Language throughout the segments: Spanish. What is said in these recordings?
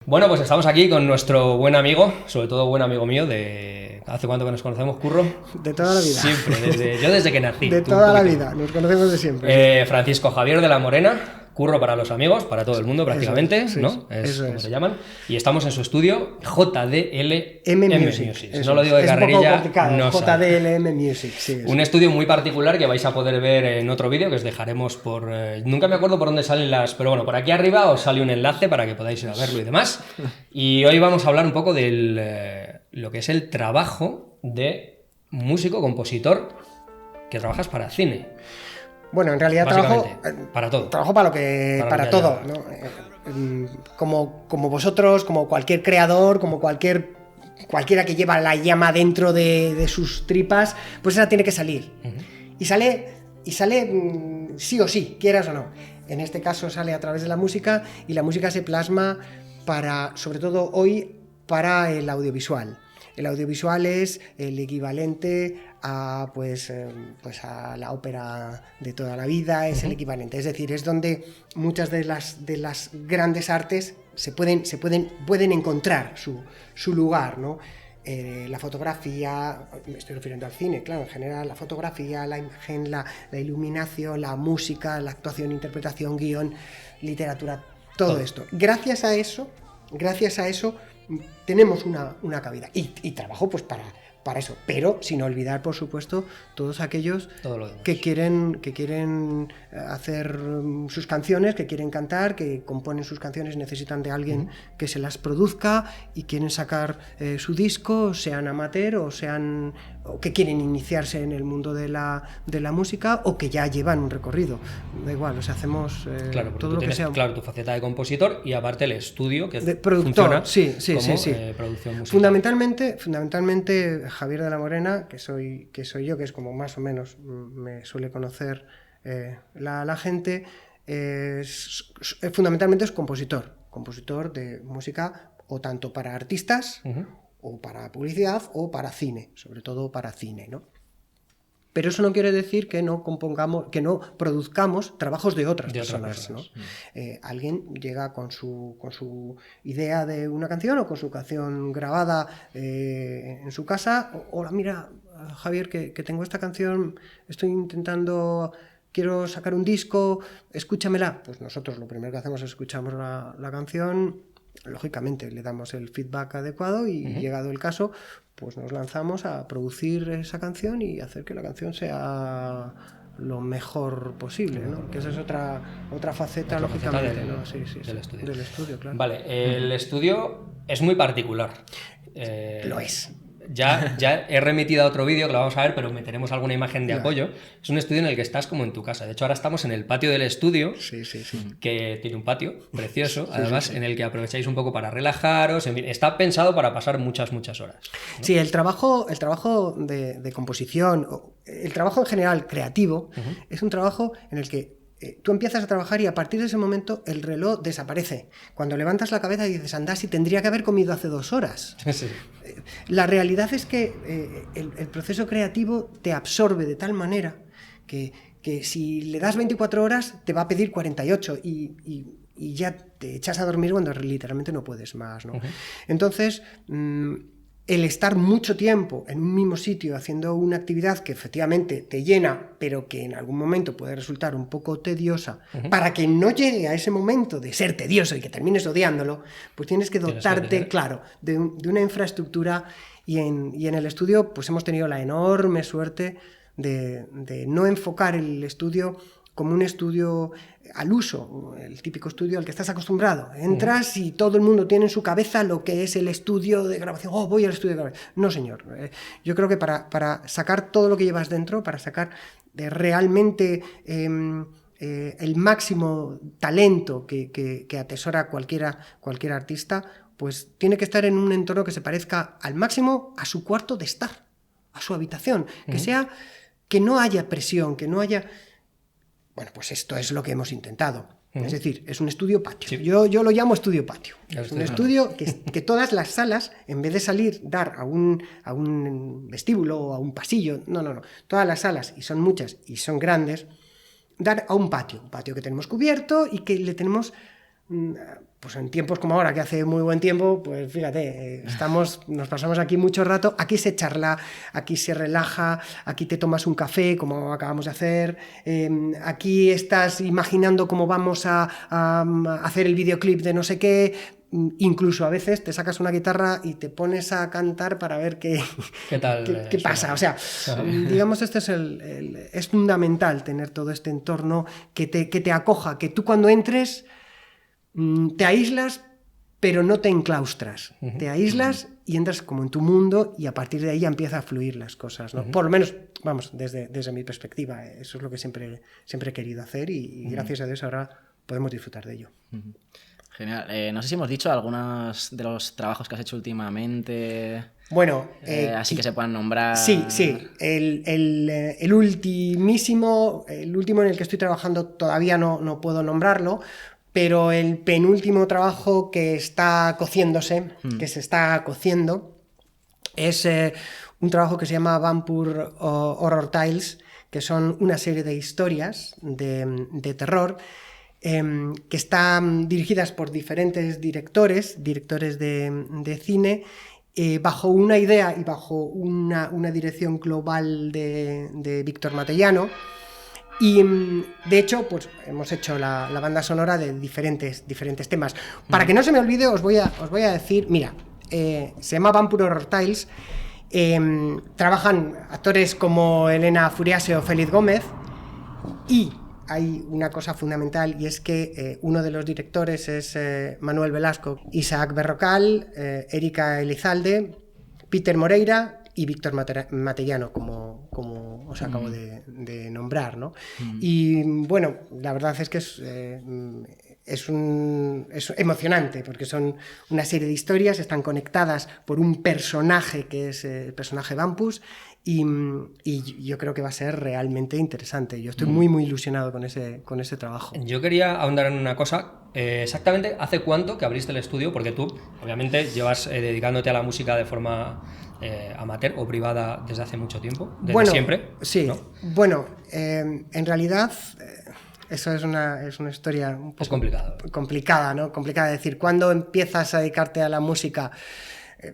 Bueno, pues estamos aquí con nuestro buen amigo, sobre todo buen amigo mío, de... ¿Hace cuánto que nos conocemos, Curro? De toda la vida. Siempre, yo desde que nací. De toda la vida, nos conocemos de siempre. Francisco Javier de la Morena, Curro para los amigos, para todo el mundo prácticamente, Eso es, sí, ¿no? eso como es. se llaman. Y estamos en su estudio JDLM Music. Si no lo digo de es carrerilla, un poco complicado. no sale. JDLM Music, sí. Un estudio muy particular que vais a poder ver en otro vídeo que os dejaremos por... nunca me acuerdo por dónde salen las... Pero bueno, por aquí arriba os sale un enlace para que podáis ir a verlo y demás. Y hoy vamos a hablar un poco de lo que es el trabajo de músico, compositor, que trabajas para cine. Bueno, en realidad trabajo para todo. Trabajo para todo, ¿no? Como vosotros, como cualquier creador, como cualquiera que lleva la llama dentro de sus tripas, pues esa tiene que salir. Uh-huh. Y sale sí o sí, quieras o no. En este caso sale a través de la música, y la música se plasma sobre todo hoy, para el audiovisual. El audiovisual es el equivalente a a la ópera de toda la vida, es el equivalente. Es decir, es donde muchas de las grandes artes pueden encontrar su lugar, ¿no? La fotografía, me estoy refiriendo al cine, claro, en general, la fotografía, la imagen, la iluminación, la música, la actuación, interpretación, guión, literatura, todo esto. Gracias a eso tenemos una cabida, y trabajo pues para eso, pero sin olvidar, por supuesto, todos aquellos que quieren hacer sus canciones, que quieren cantar, que componen sus canciones, necesitan de alguien que se las produzca y quieren sacar su disco, sean amateur o que quieren iniciarse en el mundo de la música, o que ya llevan un recorrido. Da igual, hacemos todo lo que sea. Claro, tu faceta de compositor y aparte el estudio que de productor, sí. Producción musical. Fundamentalmente Javier de la Morena, que soy yo, que es como más o menos me suele conocer la gente, fundamentalmente es compositor de música, o tanto para artistas, o para publicidad, o para cine, sobre todo para cine, ¿no? Pero eso no quiere decir que no produzcamos trabajos de otras personas, ¿no? Alguien llega con su idea de una canción, o con su canción grabada en su casa. Hola, mira, Javier, que tengo esta canción, quiero sacar un disco, escúchamela. Pues nosotros lo primero que hacemos es escuchamos la canción. Lógicamente le damos el feedback adecuado y llegado el caso, pues nos lanzamos a producir esa canción y hacer que la canción sea lo mejor posible, ¿no? Que esa es otra faceta, lógicamente, ¿no? Del estudio, claro. Vale, el estudio es muy particular. Lo es. Ya he remitido a otro vídeo que lo vamos a ver, pero meteremos alguna imagen de apoyo. Es un estudio en el que estás como en tu casa. De hecho, ahora estamos en el patio del estudio, que tiene un patio precioso, además, en el que aprovecháis un poco para relajaros. En fin, está pensado para pasar muchas horas, ¿no? Sí, el trabajo de composición, el trabajo en general creativo, es un trabajo en el que tú empiezas a trabajar y a partir de ese momento el reloj desaparece. Cuando levantas la cabeza y dices, anda, si tendría que haber comido hace 2 horas. Sí. La realidad es que el proceso creativo te absorbe de tal manera que si le das 24 horas te va a pedir 48 y ya te echas a dormir cuando literalmente no puedes más, ¿no? Entonces, el estar mucho tiempo en un mismo sitio haciendo una actividad que efectivamente te llena, pero que en algún momento puede resultar un poco tediosa, para que no llegue a ese momento de ser tedioso y que termines odiándolo, pues tienes que dotarte, claro, de una infraestructura, y en el estudio pues hemos tenido la enorme suerte de no enfocar el estudio como un estudio al uso, el típico estudio al que estás acostumbrado. Entras y todo el mundo tiene en su cabeza lo que es el estudio de grabación. Oh, voy al estudio de grabación. No, señor. Yo creo que para sacar todo lo que llevas dentro, para sacar realmente el máximo talento que atesora cualquier artista, pues tiene que estar en un entorno que se parezca al máximo a su cuarto de estar, a su habitación. Que no haya presión, que no haya... Bueno, pues esto es lo que hemos intentado. Es decir, es un estudio patio. Sí. Yo lo llamo estudio patio. Es un estudio que todas las salas, en vez de dar a un vestíbulo o a un pasillo, no. Todas las salas, y son muchas y son grandes, dar a un patio que tenemos cubierto y que le tenemos pues en tiempos como ahora, que hace muy buen tiempo, pues fíjate, nos pasamos aquí mucho rato, aquí se charla, aquí se relaja, aquí te tomas un café, como acabamos de hacer, aquí estás imaginando cómo vamos a hacer el videoclip de no sé qué, incluso a veces te sacas una guitarra y te pones a cantar para ver qué tal, qué pasa. O sea, digamos, este es fundamental tener todo este entorno que te acoja, que tú cuando entres te aíslas, pero no te enclaustras. Te aíslas y entras como en tu mundo y a partir de ahí ya empiezan a fluir las cosas, ¿no? Por lo menos, vamos, desde mi perspectiva, eso es lo que siempre he querido hacer y gracias a Dios ahora podemos disfrutar de ello. Genial. No sé si hemos dicho algunos de los trabajos que has hecho últimamente. Bueno, así que se puedan nombrar. Sí. El ultimísimo, el último en el que estoy trabajando todavía no puedo nombrarlo, pero el penúltimo trabajo que está cociéndose, que se está cociendo, es un trabajo que se llama Vampire Horror Tales, que son una serie de historias de terror que están dirigidas por diferentes directores de cine, bajo una idea y bajo una dirección global de Víctor Matellano. Y de hecho, pues hemos hecho la banda sonora de diferentes temas. Para que no se me olvide, os voy a decir, mira, se llama Vampire Horror Tales, trabajan actores como Elena Furiase o Félix Gómez, y hay una cosa fundamental, y es que uno de los directores es Manuel Velasco, Isaac Berrocal, Erika Elizalde, Peter Moreira y Víctor Matellano, como os acabo de nombrar, ¿no? Y bueno, la verdad es que es emocionante, porque son una serie de historias, están conectadas por un personaje que es el personaje Vampus, y yo creo que va a ser realmente interesante. Yo estoy muy ilusionado con ese trabajo. Yo quería ahondar en una cosa. Exactamente, ¿hace cuánto que abriste el estudio? Porque tú, obviamente, llevas dedicándote a la música de forma amateur o privada desde hace mucho tiempo, desde siempre. Sí, ¿no? Bueno, en realidad eso es una historia un poco complicada, ¿no? Complicada de decir. ¿Cuándo empiezas a dedicarte a la música?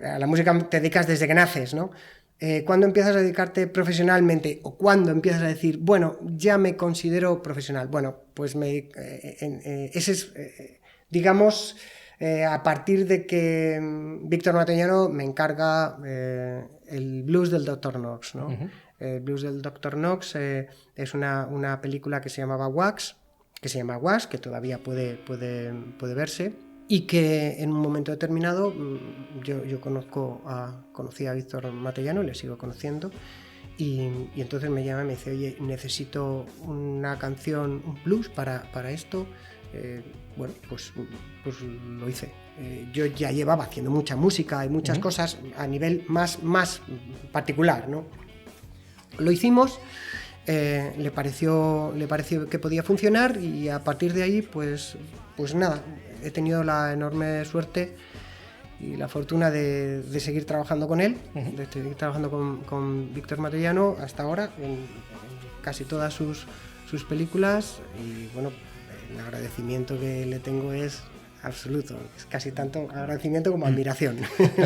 A la música te dedicas desde que naces, ¿no? ¿Cuándo empiezas a dedicarte profesionalmente o cuándo empiezas a decir, bueno, ya me considero profesional? Bueno, pues ese es, digamos, a partir de que Víctor Matellano me encarga el blues del Dr. Knox, ¿no? El blues del Dr. Knox es una película que se llama Wax, que todavía puede verse. Y que en un momento determinado yo conocí a Víctor Matellano, le sigo conociendo, y entonces me llama y me dice, oye, necesito una canción, un blues para esto. Bueno, pues lo hice. Yo ya llevaba haciendo mucha música y muchas cosas a nivel más particular, ¿no? Lo hicimos, le pareció que podía funcionar, y a partir de ahí, pues nada, he tenido la enorme suerte y la fortuna de seguir trabajando con él, de seguir trabajando con Víctor Matellano hasta ahora en casi todas sus películas, y bueno, el agradecimiento que le tengo es absoluto, es casi tanto agradecimiento como admiración,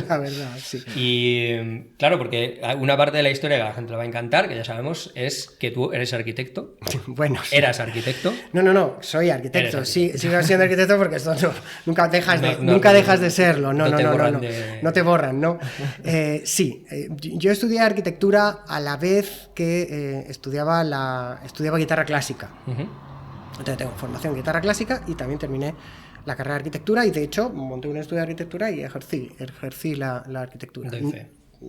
la verdad, sí. Y claro, porque una parte de la historia que a la gente le va a encantar, que ya sabemos, es que tú eres arquitecto. Bueno, sí. ¿Eras arquitecto? No, soy arquitecto. Sí, sigo siendo arquitecto, porque esto nunca dejas de serlo. No te borran, ¿no? Sí, yo estudié arquitectura a la vez que estudiaba guitarra clásica. Entonces tengo formación en guitarra clásica y también terminé la carrera de arquitectura, y de hecho monté un estudio de arquitectura y ejercí la arquitectura.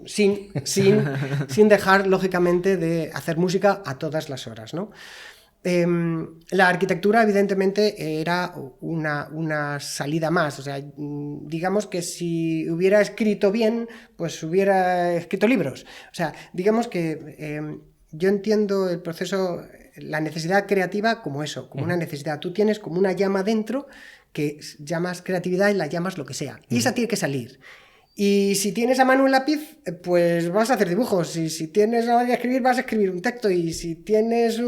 Sin dejar, lógicamente, de hacer música a todas las horas, ¿no? La arquitectura, evidentemente, era una salida más. O sea, digamos que si hubiera escrito bien, pues hubiera escrito libros. O sea, digamos que yo entiendo el proceso, la necesidad creativa como eso, como una necesidad. Tú tienes como una llama dentro que llamas creatividad y la llamas lo que sea. Y esa tiene que salir. Y si tienes a mano un lápiz, pues vas a hacer dibujos. Y si tienes a alguien a escribir, vas a escribir un texto. Y si tienes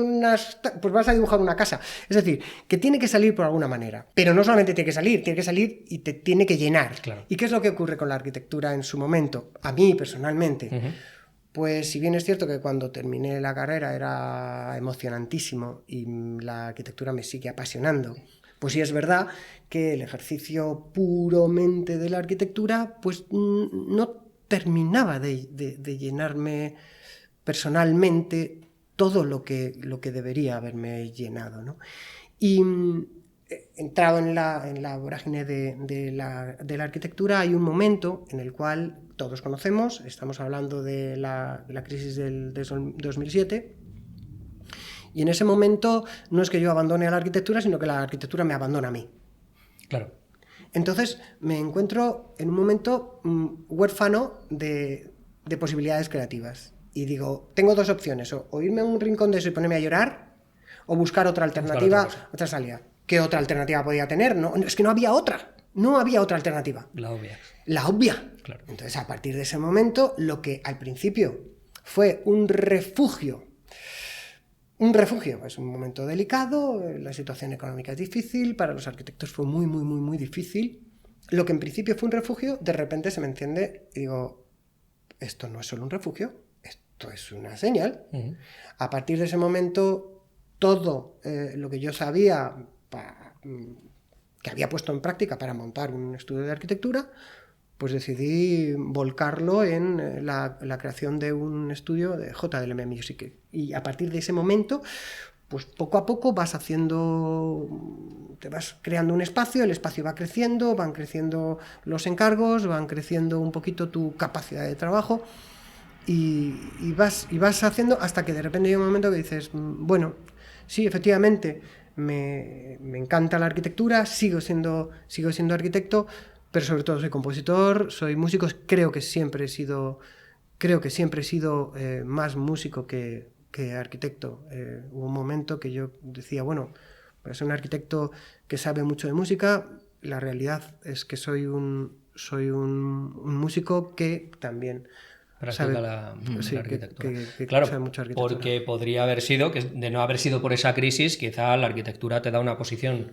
pues vas a dibujar una casa. Es decir, que tiene que salir por alguna manera. Pero no solamente tiene que salir y te tiene que llenar. Claro. ¿Y qué es lo que ocurre con la arquitectura en su momento? A mí, personalmente. Pues si bien es cierto que cuando terminé la carrera era emocionantísimo y la arquitectura me sigue apasionando, pues sí es verdad que el ejercicio puramente de la arquitectura pues no terminaba de llenarme personalmente todo lo que debería haberme llenado, ¿no? Y entrado en la vorágine de la arquitectura, hay un momento en el cual todos conocemos, estamos hablando de la crisis del 2007, y en ese momento no es que yo abandone a la arquitectura, sino que la arquitectura me abandona a mí. Claro. Entonces me encuentro en un momento huérfano de posibilidades creativas. Y digo, tengo dos opciones, o irme a un rincón de eso y ponerme a llorar, o buscar otra alternativa, otra salida. ¿Qué otra alternativa podía tener? No, es que no había otra. No había otra alternativa. La obvia. La obvia. Claro. Entonces, a partir de ese momento, lo que al principio fue un refugio, es un momento delicado, la situación económica es difícil, para los arquitectos fue muy, muy, muy, muy difícil. Lo que en principio fue un refugio, de repente se me enciende y digo, esto no es solo un refugio, esto es una señal. A partir de ese momento, todo lo que yo sabía que había puesto en práctica para montar un estudio de arquitectura, pues decidí volcarlo en la creación de un estudio de JLM Music. Y a partir de ese momento, pues poco a poco te vas creando un espacio, el espacio va creciendo, van creciendo los encargos, van creciendo un poquito tu capacidad de trabajo y vas haciendo hasta que de repente hay un momento que dices, bueno, sí, efectivamente, me encanta la arquitectura, sigo siendo arquitecto, pero sobre todo soy compositor, soy músico, creo que siempre he sido más músico que arquitecto. Hubo un momento que yo decía, bueno, para ser un arquitecto que sabe mucho de música, la realidad es que soy un músico que también practica la arquitectura. Que claro, sabe mucho de arquitectura. Porque podría haber sido, que de no haber sido por esa crisis, quizá la arquitectura te da una posición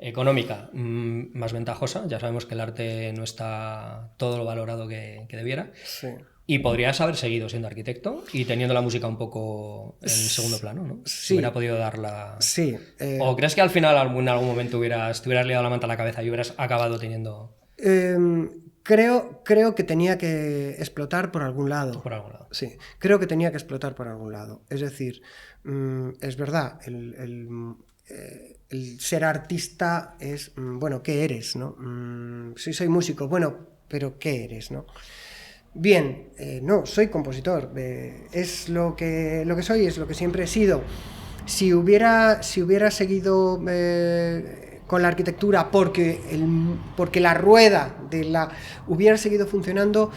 económica más ventajosa. Ya sabemos que el arte no está todo lo valorado que debiera. Sí. Y podrías haber seguido siendo arquitecto y teniendo la música un poco en segundo plano, ¿no? Sí. Hubiera podido darla... Sí. ¿O crees que al final en algún momento te hubieras liado la manta a la cabeza y hubieras acabado teniendo...? Creo que tenía que explotar por algún lado. Por algún lado. Sí, creo que tenía que explotar por algún lado. Es decir, es verdad, el ser artista es, bueno, ¿qué eres, no? Sí, soy músico, bueno, pero ¿qué eres, no? Bien, no, soy compositor, es lo que soy, es lo que siempre he sido. Si hubiera seguido con la arquitectura porque la rueda hubiera seguido funcionando,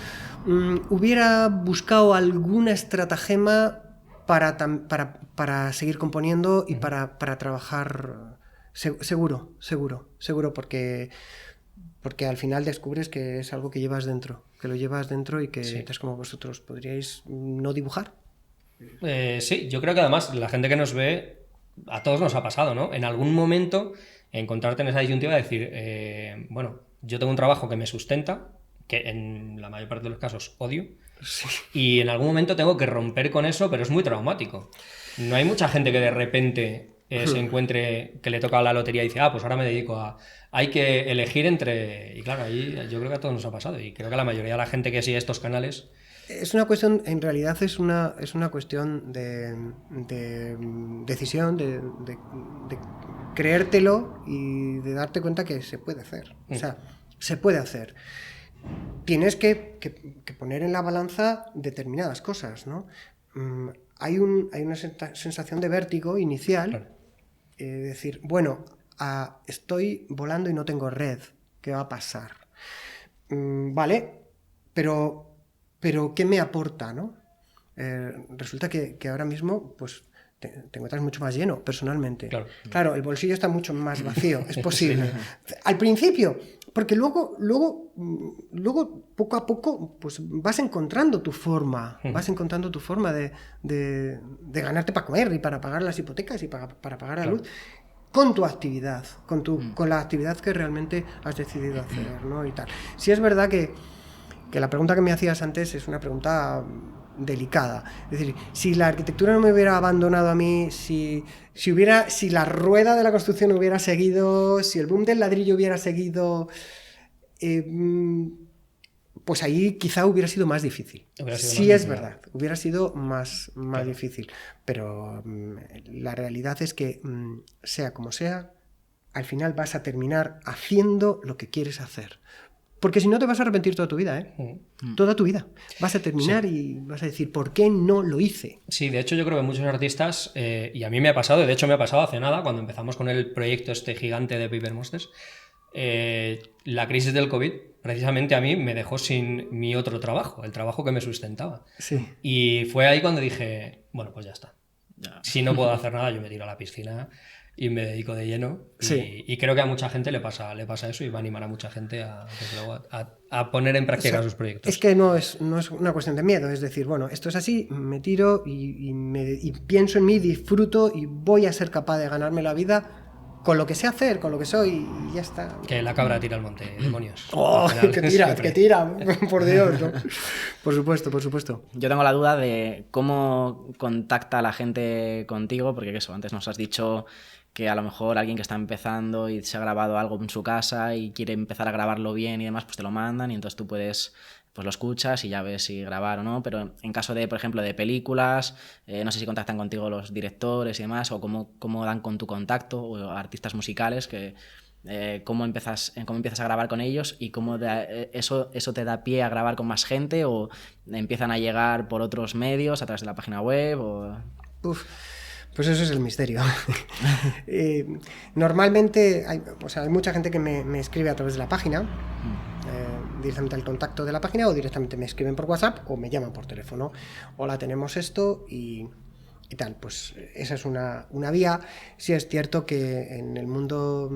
hubiera buscado alguna estratagema para seguir componiendo y para trabajar seguro, porque al final descubres que es algo que llevas dentro, y que sí. Es como vosotros podríais no dibujar. Sí, yo creo que además la gente que nos ve, a todos nos ha pasado, ¿no? En algún momento encontrarte en esa disyuntiva de decir, bueno, yo tengo un trabajo que me sustenta, que en la mayor parte de los casos odio, Sí. Y en algún momento tengo que romper con eso, pero es muy traumático. No hay mucha gente que de repente se encuentre que le toca la lotería y dice, pues ahora me dedico a... Hay que elegir entre... Y claro, ahí yo creo que a todos nos ha pasado y creo que la mayoría de la gente que sigue estos canales... Es una cuestión, en realidad es una cuestión de decisión, de creértelo y de darte cuenta que se puede hacer. O sea, se puede hacer. Tienes que poner en la balanza determinadas cosas, ¿no? Hay una sensación de vértigo inicial, Claro. Decir, bueno, estoy volando y no tengo red, ¿qué va a pasar? Vale, pero ¿qué me aporta, no? Resulta que ahora mismo, pues, te encuentras mucho más lleno, personalmente. Claro. Claro, el bolsillo está mucho más vacío, es posible. Al principio, Porque luego, poco a poco, pues vas encontrando tu forma, de ganarte para comer y para pagar las hipotecas y para pagar la luz, con tu actividad, con la actividad que realmente has decidido hacer, ¿no? Y tal. Sí es verdad que la pregunta que me hacías antes es una pregunta delicada. Es decir, si la arquitectura no me hubiera abandonado a mí, si la rueda de la construcción hubiera seguido, si el boom del ladrillo hubiera seguido, pues ahí quizá hubiera sido más difícil. Sí, es verdad, hubiera sido más difícil. Pero la realidad es que, sea como sea, al final vas a terminar haciendo lo que quieres hacer. Porque si no te vas a arrepentir toda tu vida, ¿eh? Toda tu vida. Vas a terminar y vas a decir, ¿por qué no lo hice? Sí, de hecho yo creo que muchos artistas, y a mí me ha pasado, de hecho me ha pasado hace nada, cuando empezamos con el proyecto este gigante de Paper Monsters, la crisis del COVID, precisamente a mí me dejó sin mi otro trabajo, el trabajo que me sustentaba. Sí. Y fue ahí cuando dije, bueno, pues ya está. Si no puedo hacer nada, yo me tiro a la piscina y me dedico de lleno. Sí. Y creo que a mucha gente le pasa eso y va a animar a mucha gente a poner en práctica sus proyectos. Es que no es una cuestión de miedo, es decir, bueno, esto es así, me tiro y pienso en mí, disfruto y voy a ser capaz de ganarme la vida con lo que sé hacer, con lo que soy y ya está. Que la cabra tira al monte, demonios. ¡Oh, que tira! Por Dios, ¿no? Por supuesto. Yo tengo la duda de cómo contacta la gente contigo, porque eso, antes nos has dicho que a lo mejor alguien que está empezando y se ha grabado algo en su casa y quiere empezar a grabarlo bien y demás, pues te lo mandan y entonces tú puedes... pues lo escuchas y ya ves si grabar o no, pero en caso de, por ejemplo, de películas, no sé si contactan contigo los directores y demás, o cómo dan con tu contacto, o artistas musicales, que cómo empiezas a grabar con ellos y cómo eso te da pie a grabar con más gente, o empiezan a llegar por otros medios, a través de la página web, o... Pues eso es el misterio. Normalmente hay mucha gente que me escribe a través de la página, directamente al contacto de la página, o directamente me escriben por WhatsApp o me llaman por teléfono. Hola, tenemos esto y tal. Pues esa es una vía. Sí es cierto que en el mundo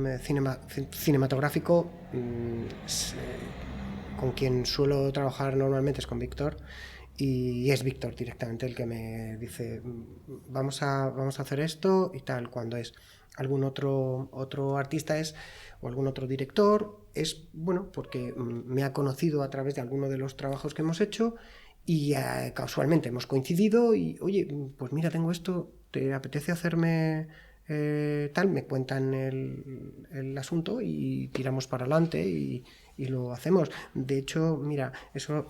cinematográfico, con quien suelo trabajar normalmente es con Víctor. Y es Víctor directamente el que me dice, vamos a hacer esto y tal. Cuando es algún otro artista o algún otro director, es bueno porque me ha conocido a través de alguno de los trabajos que hemos hecho y casualmente hemos coincidido y, oye, pues mira, tengo esto, ¿te apetece hacerme tal? Me cuentan el asunto y tiramos para adelante y lo hacemos. De hecho, mira, eso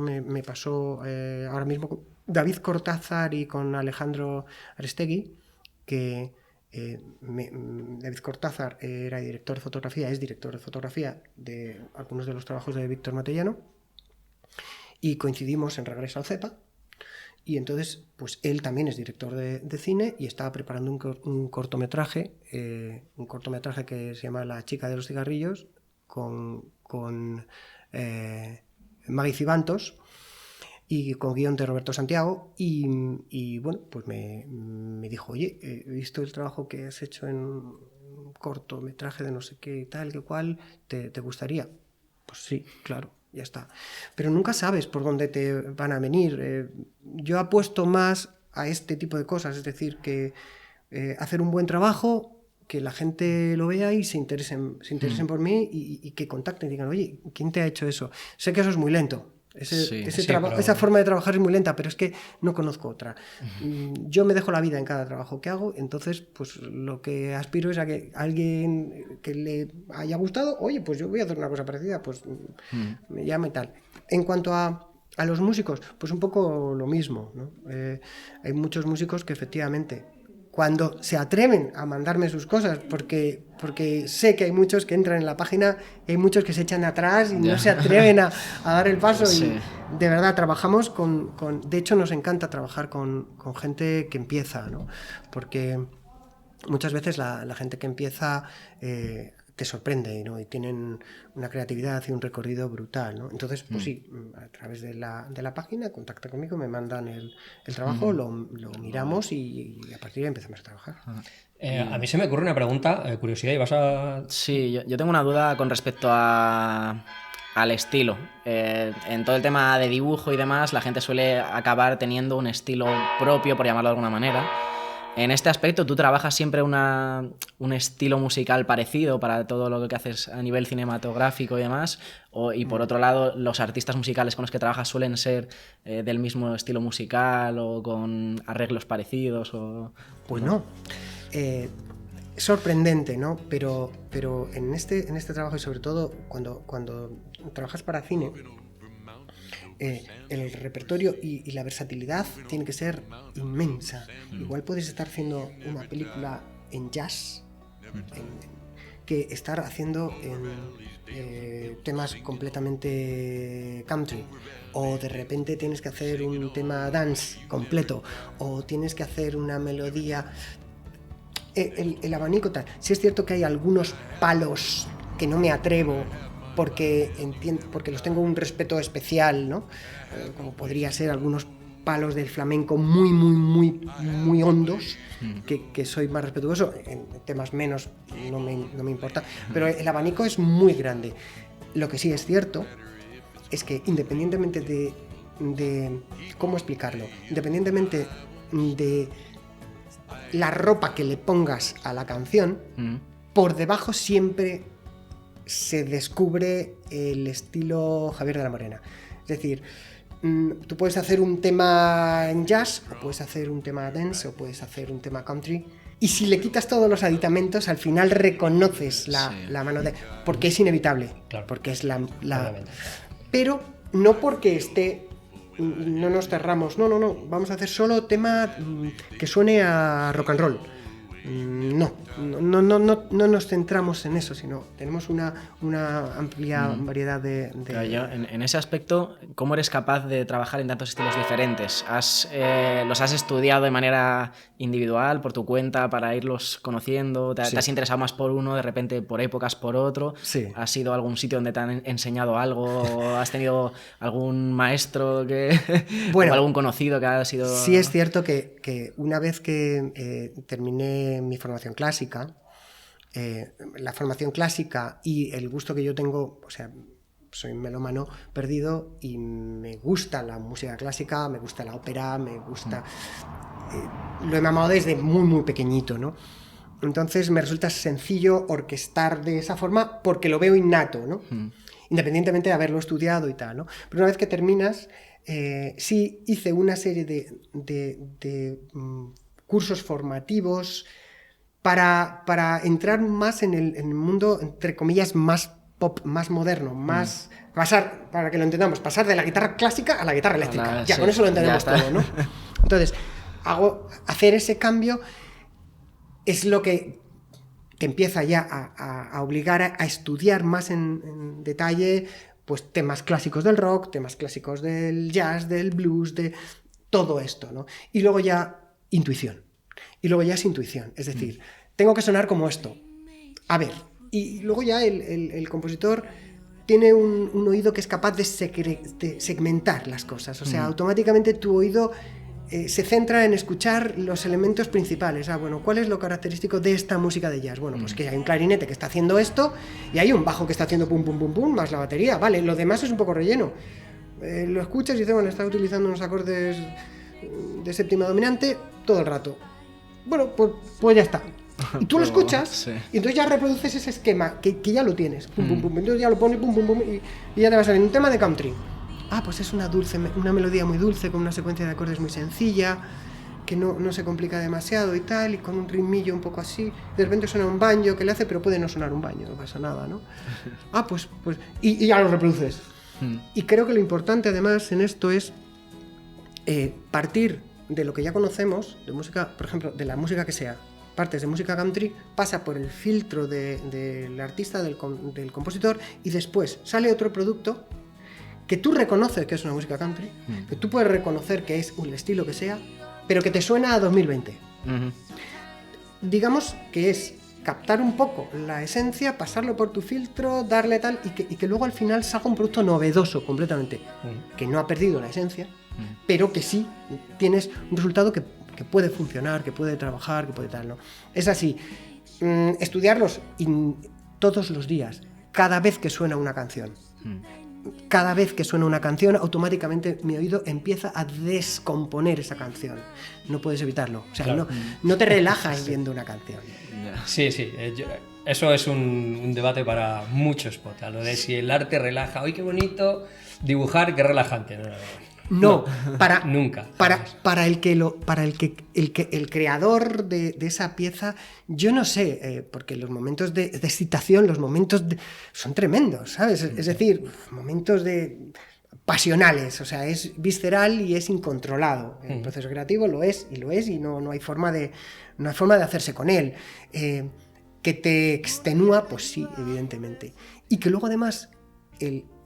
me pasó ahora mismo con David Cortázar y con Alejandro Arestegui, que David Cortázar era director de fotografía, es director de fotografía de algunos de los trabajos de Víctor Matellano, y coincidimos en Regreso al Cepa. Y entonces, pues él también es director de cine y estaba preparando un cortometraje que se llama La chica de los cigarrillos, con Maggie Cibantos y con guión de Roberto Santiago y bueno, pues me dijo, oye, he visto el trabajo que has hecho en un cortometraje de no sé qué tal, que cual, ¿te gustaría? Pues sí, claro, ya está. Pero nunca sabes por dónde te van a venir. Yo apuesto más a este tipo de cosas, es decir, que hacer un buen trabajo, que la gente lo vea y se interesen por mí y que contacten y digan, oye, ¿quién te ha hecho eso? Sé que eso es muy lento. Esa forma de trabajar es muy lenta, pero es que no conozco otra. Yo me dejo la vida en cada trabajo que hago, entonces pues lo que aspiro es a que alguien que le haya gustado, oye, pues yo voy a hacer una cosa parecida, pues me llame tal. En cuanto a los músicos, pues un poco lo mismo, ¿no? Hay muchos músicos que efectivamente, cuando se atreven a mandarme sus cosas, porque sé que hay muchos que entran en la página, hay muchos que se echan atrás y no se atreven a dar el paso. Sí. Y de verdad trabajamos de hecho nos encanta trabajar con gente que empieza, ¿no? Porque muchas veces la gente que empieza te sorprende, ¿no? Y tienen una creatividad y un recorrido brutal, ¿no? Entonces, pues sí, a través de la página contacta conmigo, me mandan el trabajo, lo miramos y a partir de ahí empezamos a trabajar. A mí se me ocurre una pregunta, curiosidad, y vas a... Sí, yo tengo una duda con respecto al estilo. En todo el tema de dibujo y demás, la gente suele acabar teniendo un estilo propio, por llamarlo de alguna manera. En este aspecto, ¿tú trabajas siempre un estilo musical parecido para todo lo que haces a nivel cinematográfico y demás? Y por otro lado, ¿los artistas musicales con los que trabajas suelen ser del mismo estilo musical o con arreglos parecidos? Pues no. Sorprendente, ¿no? Pero en este trabajo, y sobre todo cuando trabajas para cine, el repertorio y la versatilidad tiene que ser inmensa. Igual puedes estar haciendo una película en jazz que estar haciendo temas completamente country, o de repente tienes que hacer un tema dance completo, o tienes que hacer una melodía. El abanico tal. Sí es cierto que hay algunos palos que no me atrevo porque los tengo un respeto especial, ¿no? Como podría ser algunos palos del flamenco muy, muy, muy, muy hondos, que soy más respetuoso. En temas menos no me importa, pero el abanico es muy grande. Lo que sí es cierto es que independientemente de ¿cómo explicarlo? Independientemente de la ropa que le pongas a la canción, por debajo siempre se descubre el estilo Javier de la Morena. Es decir, tú puedes hacer un tema en jazz, o puedes hacer un tema dance, o puedes hacer un tema country, y si le quitas todos los aditamentos, al final reconoces la mano de... Porque es inevitable, claro. Porque es la... Pero no porque esté... No nos cerramos, no, vamos a hacer solo tema que suene a rock and roll. No nos centramos en eso, sino tenemos una amplia variedad de... Claro, yo, en ese aspecto, ¿cómo eres capaz de trabajar en tantos estilos diferentes? ¿Los has estudiado de manera individual, por tu cuenta, para irlos conociendo? ¿Te has interesado más por uno, de repente por épocas por otro? Sí. ¿Has ido a algún sitio donde te han enseñado algo? ¿O has tenido algún maestro bueno, o algún conocido que ha sido...? Sí es cierto que una vez que terminé mi formación clásica, la formación clásica y el gusto que yo tengo, o sea, soy melómano perdido y me gusta la música clásica, me gusta la ópera, me gusta... lo he mamado desde muy, muy pequeñito, ¿no? Entonces me resulta sencillo orquestar de esa forma porque lo veo innato, ¿no? Independientemente de haberlo estudiado y tal, ¿no? Pero una vez que terminas, sí hice una serie de cursos formativos para entrar más en el mundo, entre comillas, más pop, más moderno, más... Pasar, para que lo entendamos, pasar de la guitarra clásica a la guitarra eléctrica. Ya, sí, con eso lo entendemos todo, ¿no? Entonces, hacer ese cambio es lo que empieza ya a obligar a estudiar más en detalle, pues temas clásicos del rock, temas clásicos del jazz, del blues, de todo esto, ¿no? Y luego ya intuición. Y luego ya es intuición, es decir, tengo que sonar como esto. A ver, y luego ya el compositor tiene un oído que es capaz de segmentar las cosas. O sea, automáticamente tu oído se centra en escuchar los elementos principales. Bueno, ¿cuál es lo característico de esta música de jazz? Bueno, pues que hay un clarinete que está haciendo esto y hay un bajo que está haciendo pum, pum, pum, pum, más la batería. Vale, lo demás es un poco relleno. Lo escuchas y dices, bueno, está utilizando unos acordes de séptima dominante todo el rato. Bueno, pues ya está. Y tú lo escuchas, sí. Y entonces ya reproduces ese esquema que ya lo tienes. Pum, pum, pum. Entonces ya lo pones, pum, pum, pum, y ya te va a salir un tema de country. Pues es una melodía muy dulce, con una secuencia de acordes muy sencilla, que no se complica demasiado y tal, y con un ritmillo un poco así. De repente suena un banjo que le hace, pero puede no sonar un banjo, no pasa nada, ¿no? Pues y ya lo reproduces. Y creo que lo importante además en esto es partir de lo que ya conocemos, de música, por ejemplo, de la música que sea, partes de música country, pasa por el filtro del artista, del compositor, y después sale otro producto que tú reconoces que es una música country, que tú puedes reconocer que es un estilo que sea, pero que te suena a 2020. Digamos que es captar un poco la esencia, pasarlo por tu filtro, darle tal, y que luego al final salga un producto novedoso completamente, que no ha perdido la esencia, pero que sí tienes un resultado que puede funcionar, que puede trabajar, que puede tal, ¿no? Es así, estudiarlos todos los días, cada vez que suena una canción. Cada vez que suena una canción, automáticamente mi oído empieza a descomponer esa canción. No puedes evitarlo. O sea, claro. no te relajas viendo una canción. Sí. Eso es un debate para muchos podcasts. Lo de si el arte relaja. ¡Ay, qué bonito! Dibujar, qué relajante. No, para nunca. Para el creador de esa pieza, yo no sé, porque los momentos de excitación, son tremendos, ¿sabes? Es decir, momentos pasionales, o sea, es visceral y es incontrolado. El proceso creativo lo es y no hay forma de hacerse con él. Que te extenúa, pues sí, evidentemente. Y que luego además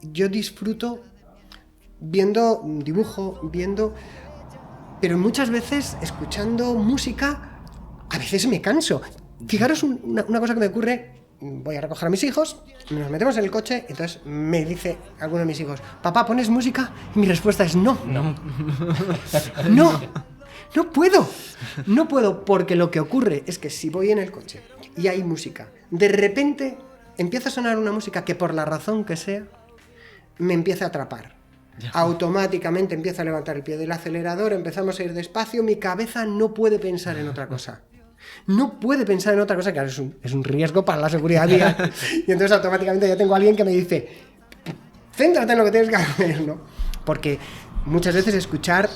yo disfruto viendo dibujo, pero muchas veces escuchando música, a veces me canso. Fijaros una cosa que me ocurre, voy a recoger a mis hijos, nos metemos en el coche, entonces me dice alguno de mis hijos, papá, ¿pones música? Y mi respuesta es no puedo, porque lo que ocurre es que si voy en el coche y hay música, de repente empieza a sonar una música que por la razón que sea, me empieza a atrapar. Automáticamente empiezo a levantar el pie del acelerador, empezamos a ir despacio, mi cabeza no puede pensar en otra cosa. No puede pensar en otra cosa, que es un riesgo para la seguridad vial. Y entonces automáticamente ya tengo a alguien que me dice, céntrate en lo que tienes que hacer, ¿no? Porque muchas veces escuchar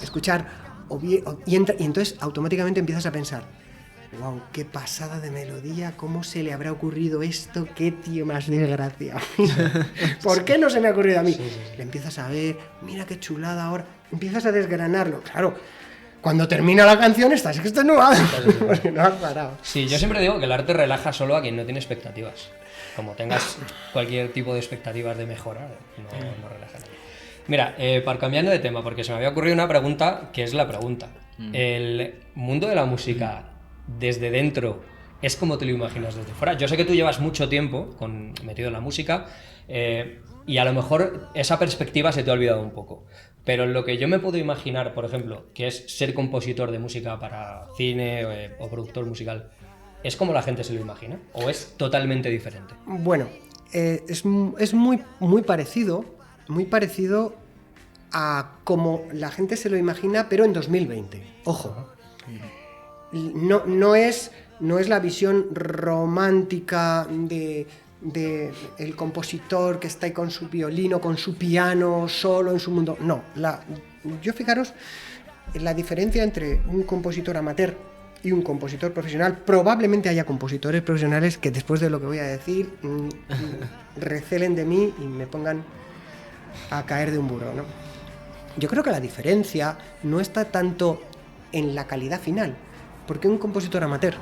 y entonces automáticamente empiezas a pensar, wow, qué pasada de melodía, cómo se le habrá ocurrido esto, qué tío más desgraciado. ¿Por qué no se me ha ocurrido a mí? Le empiezas a ver, mira qué chulada ahora, empiezas a desgranarlo, claro. Cuando termina la canción estás extenuado porque no has parado. Sí, yo siempre digo que el arte relaja solo a quien no tiene expectativas. Como tengas cualquier tipo de expectativas de mejora, no relaja a nadie. Mira, para cambiando de tema, porque se me había ocurrido una pregunta que es la pregunta. ¿El mundo de la música desde dentro es como te lo imaginas desde fuera? Yo sé que tú llevas mucho tiempo metido en la música y a lo mejor esa perspectiva se te ha olvidado un poco. Pero lo que yo me puedo imaginar, por ejemplo, que es ser compositor de música para cine o productor musical, ¿es como la gente se lo imagina? ¿O es totalmente diferente? Bueno, es muy, muy parecido a como la gente se lo imagina, pero en 2020. Ojo. No es la visión romántica de el compositor que está ahí con su violino, con su piano, solo en su mundo. No, yo fijaros la diferencia entre un compositor amateur y un compositor profesional. Probablemente haya compositores profesionales que después de lo que voy a decir recelen de mí y me pongan a caer de un burro, ¿no? Yo creo que la diferencia no está tanto en la calidad final, porque un compositor amateur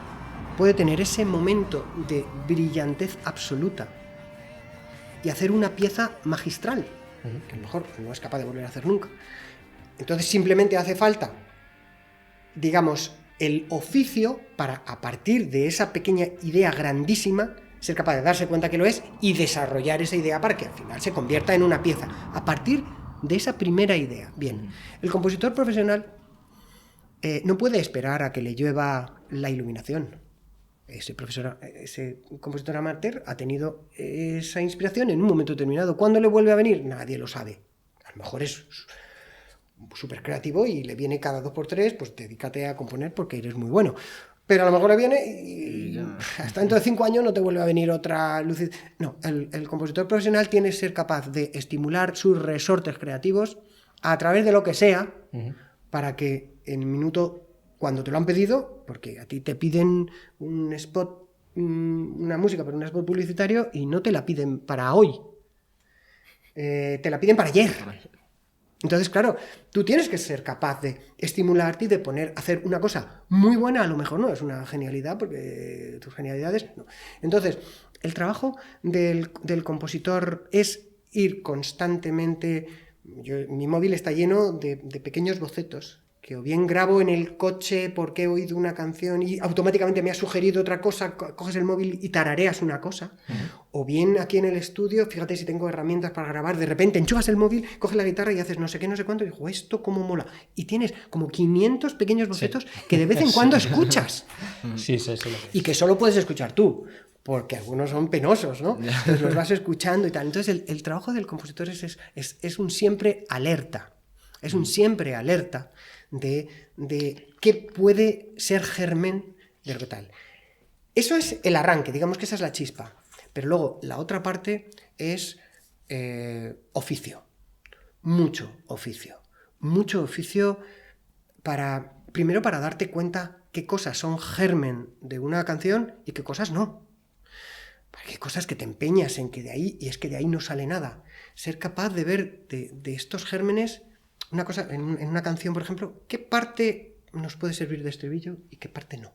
puede tener ese momento de brillantez absoluta y hacer una pieza magistral, que a lo mejor no es capaz de volver a hacer nunca. Entonces simplemente hace falta, digamos, el oficio para, a partir de esa pequeña idea grandísima, ser capaz de darse cuenta que lo es y desarrollar esa idea para que al final se convierta en una pieza. A partir de esa primera idea. Bien, el compositor profesional no puede esperar a que le llueva la iluminación. Ese compositor amateur ha tenido esa inspiración en un momento determinado. ¿Cuándo le vuelve a venir? Nadie lo sabe. A lo mejor es súper creativo y le viene cada 2x3, pues dedícate a componer porque eres muy bueno. Pero a lo mejor le viene y hasta dentro de 5 años no te vuelve a venir otra luz. No, el compositor profesional tiene que ser capaz de estimular sus resortes creativos a través de lo que sea, para que en un minuto, cuando te lo han pedido, porque a ti te piden un spot, una música para un spot publicitario y no te la piden para hoy, te la piden para ayer. Entonces, claro, tú tienes que ser capaz de estimularte y de hacer una cosa muy buena. A lo mejor no es una genialidad, porque tus genialidades no. Entonces, el trabajo del compositor es ir constantemente. Mi móvil está lleno de pequeños bocetos que o bien grabo en el coche porque he oído una canción y automáticamente me ha sugerido otra cosa, coges el móvil y tarareas una cosa, o bien aquí en el estudio, fíjate si tengo herramientas para grabar, de repente enchufas el móvil, coges la guitarra y haces no sé qué, no sé cuánto, y digo, esto cómo mola. Y tienes como 500 pequeños bocetos que de vez en cuando escuchas. Sí. Y que solo puedes escuchar tú, porque algunos son penosos, ¿no? Entonces los vas escuchando y tal. Entonces el trabajo del compositor es un siempre alerta. Es un siempre alerta de qué puede ser germen de lo que tal. Eso es el arranque, digamos que esa es la chispa. Pero luego la otra parte es oficio. Mucho oficio. Mucho oficio primero para darte cuenta qué cosas son germen de una canción y qué cosas no. Porque hay cosas que te empeñas en que de ahí, y es que de ahí no sale nada. Ser capaz de ver de estos gérmenes, una cosa, en una canción, por ejemplo, qué parte nos puede servir de estribillo y qué parte no.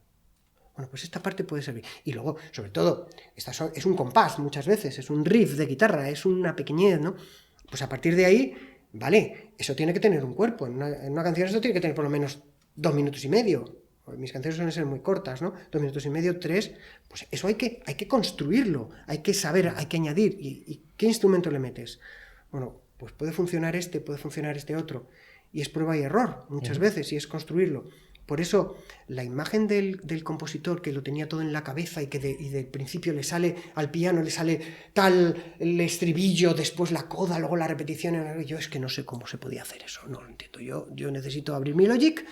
Bueno, pues esta parte puede servir. Y luego, sobre todo, es un compás muchas veces, es un riff de guitarra, es una pequeñez, ¿no? Pues a partir de ahí, vale, eso tiene que tener un cuerpo. En una canción eso tiene que tener por lo menos 2 minutos y medio. Mis canciones suelen ser muy cortas, ¿no? 2 minutos y medio, 3. Pues eso hay que construirlo, hay que saber, hay que añadir. ¿Y qué instrumento le metes? Bueno, pues puede funcionar puede funcionar este otro. Y es prueba y error muchas veces, y es construirlo. Por eso, la imagen del compositor que lo tenía todo en la cabeza y que del principio le sale al piano, le sale tal el estribillo, después la coda, luego la repetición. Yo es que no sé cómo se podía hacer eso, no lo entiendo. Yo necesito abrir mi Logic,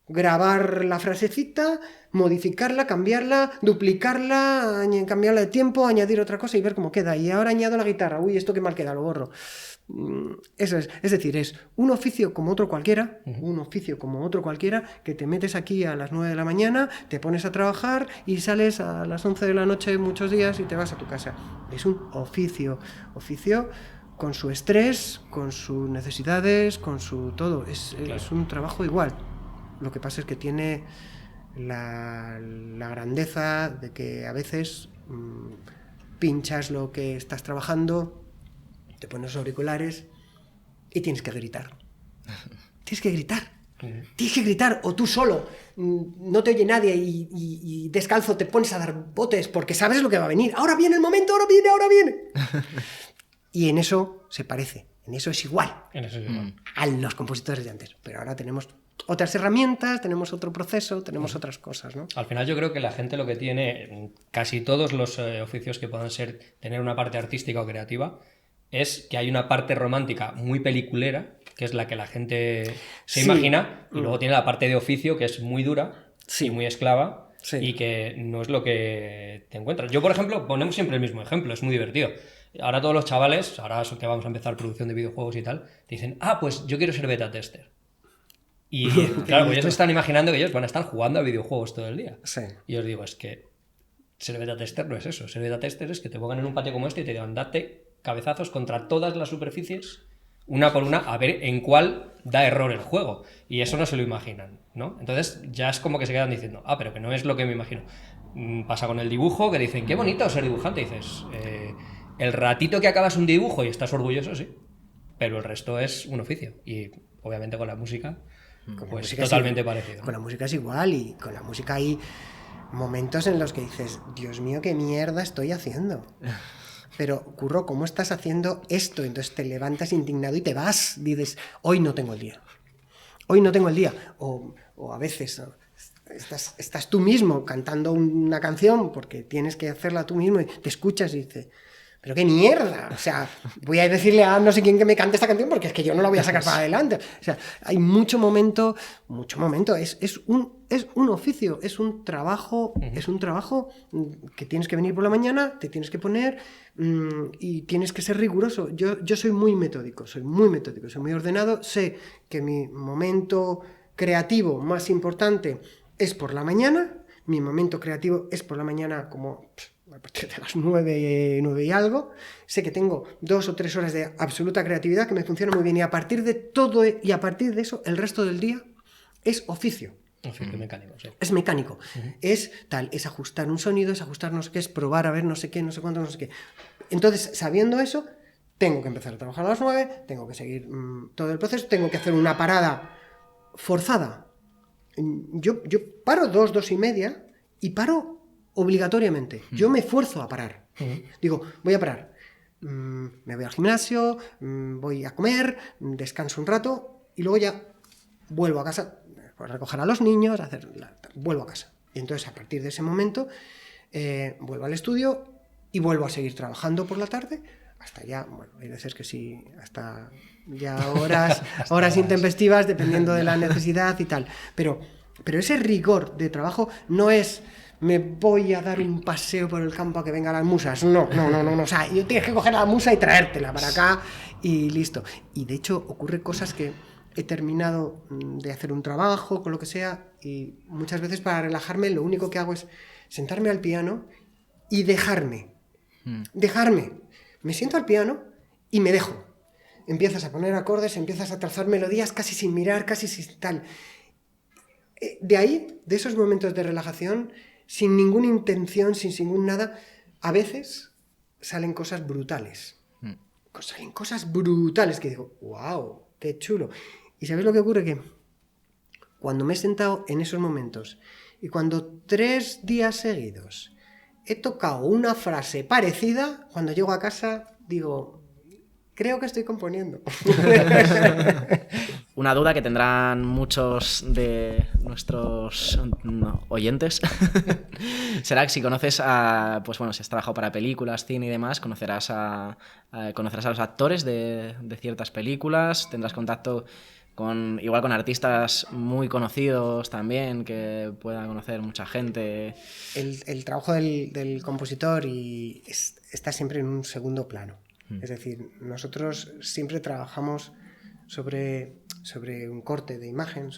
grabar la frasecita, modificarla, cambiarla, duplicarla, cambiarla de tiempo, añadir otra cosa y ver cómo queda. Y ahora añado la guitarra. Uy, esto qué mal queda, lo borro. Eso es. Es decir, es un oficio como otro cualquiera, que te metes aquí a las 9 de la mañana, te pones a trabajar y sales a las 11 de la noche muchos días y te vas a tu casa. Es un oficio con su estrés, con sus necesidades, con su todo. Es un trabajo igual. Lo que pasa es que tiene la grandeza de que a veces pinchas lo que estás trabajando, te pones los auriculares y tienes que gritar. Tienes que gritar, o tú solo, no te oye nadie y descalzo te pones a dar botes porque sabes lo que va a venir. Ahora viene el momento, ahora viene. Y en eso se parece, en eso es igual. A los compositores de antes. Pero ahora tenemos otras herramientas, tenemos otro proceso, tenemos otras cosas, ¿no? Al final yo creo que la gente lo que tiene, casi todos los oficios que puedan tener una parte artística o creativa, es que hay una parte romántica muy peliculera, que es la que la gente se imagina, y luego tiene la parte de oficio, que es muy dura y muy esclava, y que no es lo que te encuentras. Yo, por ejemplo, ponemos siempre el mismo ejemplo, es muy divertido. Ahora todos los chavales, ahora que vamos a empezar producción de videojuegos y tal, te dicen, pues yo quiero ser beta tester. Y claro, pues ellos se están imaginando que ellos van a estar jugando a videojuegos todo el día. Sí. Y os digo, es que ser beta tester no es eso. Ser beta tester es que te pongan en un patio como este y te digan, date cabezazos contra todas las superficies, una por una, a ver en cuál da error el juego. Y eso no se lo imaginan, ¿no? Entonces ya es como que se quedan diciendo, pero que no es lo que me imagino. Pasa con el dibujo, que dicen, qué bonito ser dibujante. Y dices, el ratito que acabas un dibujo y estás orgulloso, sí, pero el resto es un oficio. Y obviamente con la música, pues totalmente parecido. Con la música es igual, y con la música hay momentos en los que dices, Dios mío, qué mierda estoy haciendo. Pero, Curro, ¿cómo estás haciendo esto? Entonces te levantas indignado y te vas. Dices, hoy no tengo el día. O a veces estás tú mismo cantando una canción porque tienes que hacerla tú mismo y te escuchas y dices, pero qué mierda. O sea, voy a decirle a no sé quién que me cante esta canción porque es que yo no la voy a sacar para adelante. O sea, hay mucho momento. Es un oficio, es un trabajo, que tienes que venir por la mañana, te tienes que poner y tienes que ser riguroso. Yo soy muy metódico, soy muy ordenado. Sé que mi momento creativo más importante es por la mañana. Mi momento creativo es por la mañana como a partir de las 9 y algo. Sé que tengo 2 o 3 horas de absoluta creatividad que me funciona muy bien, y a partir de todo y a partir de eso el resto del día es oficio. Oficio mecánico, sí. Es mecánico. Es ajustar un sonido, es ajustar no sé qué, es probar a ver no sé qué, no sé cuánto, no sé qué. Entonces, sabiendo eso, tengo que empezar a trabajar a las 9, tengo que seguir todo el proceso, tengo que hacer una parada forzada. Yo paro 2, 2:30 y paro obligatoriamente. Yo me esfuerzo a parar. Digo, voy a parar. Me voy al gimnasio, voy a comer, descanso un rato y luego ya vuelvo a casa, a recoger a los niños, vuelvo a casa. Y entonces a partir de ese momento vuelvo al estudio y vuelvo a seguir trabajando por la tarde hasta ya, bueno, hay veces que sí, hasta ya horas intempestivas dependiendo de la necesidad y tal. Pero ese rigor de trabajo no es me voy a dar un paseo por el campo a que vengan las musas. No. O sea, tienes que coger a la musa y traértela para acá y listo. Y de hecho ocurre cosas que he terminado de hacer un trabajo, con lo que sea, y muchas veces para relajarme lo único que hago es sentarme al piano y dejarme. Me siento al piano y me dejo. Empiezas a poner acordes, empiezas a trazar melodías casi sin mirar, casi sin tal. De ahí, de esos momentos de relajación, sin ninguna intención, sin ningún nada, a veces salen cosas brutales. Salen cosas brutales que digo, wow, qué chulo. ¿Y sabes lo que ocurre? Que cuando me he sentado en esos momentos y cuando 3 días seguidos he tocado una frase parecida, cuando llego a casa digo, creo que estoy componiendo. Una duda que tendrán muchos de nuestros oyentes será que si conoces a, pues bueno, si has trabajado para películas, cine y demás, conocerás a los actores de ciertas películas, tendrás contacto igual con artistas muy conocidos también, que pueda conocer mucha gente. El trabajo del compositor está siempre en un segundo plano. Es decir, nosotros siempre trabajamos sobre un corte de imagen,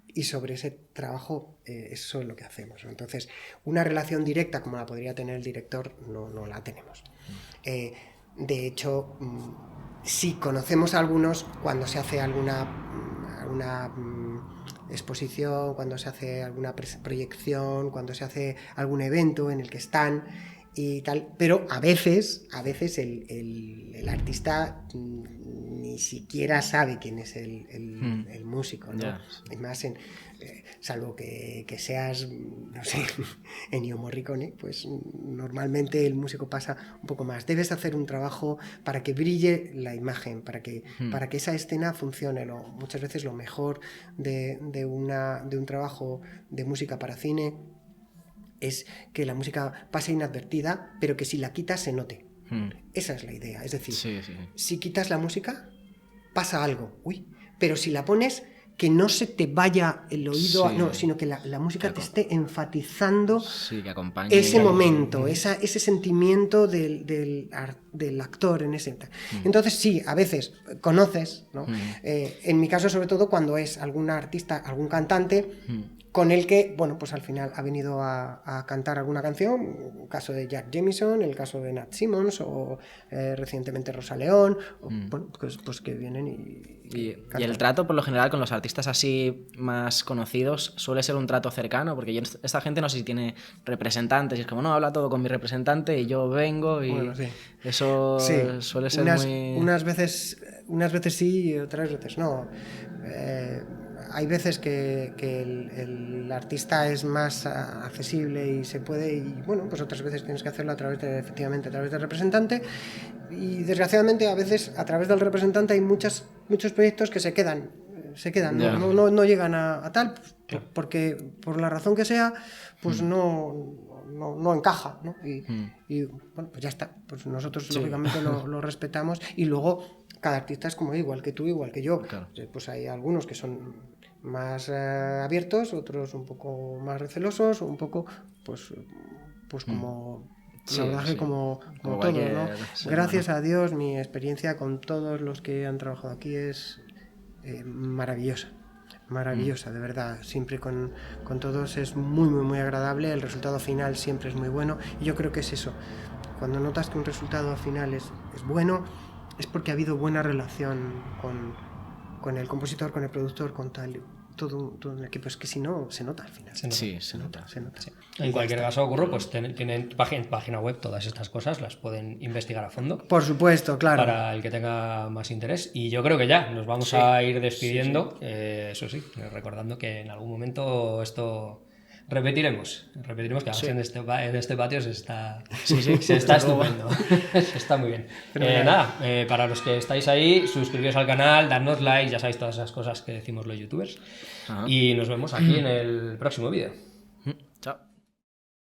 y sobre ese trabajo eso es lo que hacemos, ¿no? Entonces, una relación directa como la podría tener el director no la tenemos. De hecho, sí conocemos a algunos cuando se hace alguna exposición, cuando se hace alguna proyección, cuando se hace algún evento en el que están y tal, pero a veces el artista ni siquiera sabe quién es el músico, ¿no? Yeah. Es más, salvo que seas, no sé, Ennio Morricone, pues normalmente el músico pasa un poco más. Debes hacer un trabajo para que brille la imagen, para que esa escena funcione. Muchas veces lo mejor de un trabajo de música para cine es que la música pase inadvertida, pero que si la quitas se note. Esa es la idea. Es decir, si quitas la música, pasa algo. Pero si la pones, que no se te vaya el oído, sino que la música te esté enfatizando que acompañe ese momento, ese sentimiento del actor en ese. Entonces sí, a veces conoces, ¿no? En mi caso sobre todo cuando es algún artista, algún cantante con el que, bueno, pues al final ha venido a cantar alguna canción, el caso de Jack Jamieson, el caso de Nat Simmons o recientemente Rosa León, bueno, pues que vienen y el trato por lo general con los artistas así más conocidos suele ser un trato cercano, porque esta gente no sé si tiene representantes y es como, no, habla todo con mi representante y yo vengo y bueno, eso suele ser unas veces sí y otras veces no. Hay veces que el artista es más accesible y se puede, y bueno, pues otras veces tienes que hacerlo efectivamente a través del representante, y desgraciadamente a veces a través del representante hay muchos proyectos que se quedan, no llegan a tal, porque por la razón que sea, pues no encaja, ¿no? Y bueno, pues ya está, pues nosotros lógicamente lo respetamos, y luego cada artista es como igual que tú, igual que yo. Claro. Pues hay algunos que son más abiertos, otros un poco más recelosos, un poco pues como la verdad que como todo, ¿no? Gracias a Dios, mi experiencia con todos los que han trabajado aquí es maravillosa, de verdad. Siempre con todos es muy, muy, muy agradable. El resultado final siempre es muy bueno, y yo creo que es eso. Cuando notas que un resultado final es bueno, es porque ha habido buena relación con el compositor, con el productor, con tal. todo un equipo. Es que si no, se nota al final. Sí, se nota. Se nota. Sí. En cualquier caso, Curro, pues tienen página web, todas estas cosas las pueden investigar a fondo. Por supuesto, claro. Para el que tenga más interés. Y yo creo que ya nos vamos a ir despidiendo. Eso sí, recordando que en algún momento esto repetiremos que además en este patio se está estupendo. Está muy bien. Nada, para los que estáis ahí, suscribiros al canal, dadnos like, ya sabéis todas esas cosas que decimos los youtubers. Y nos vemos aquí en el próximo vídeo.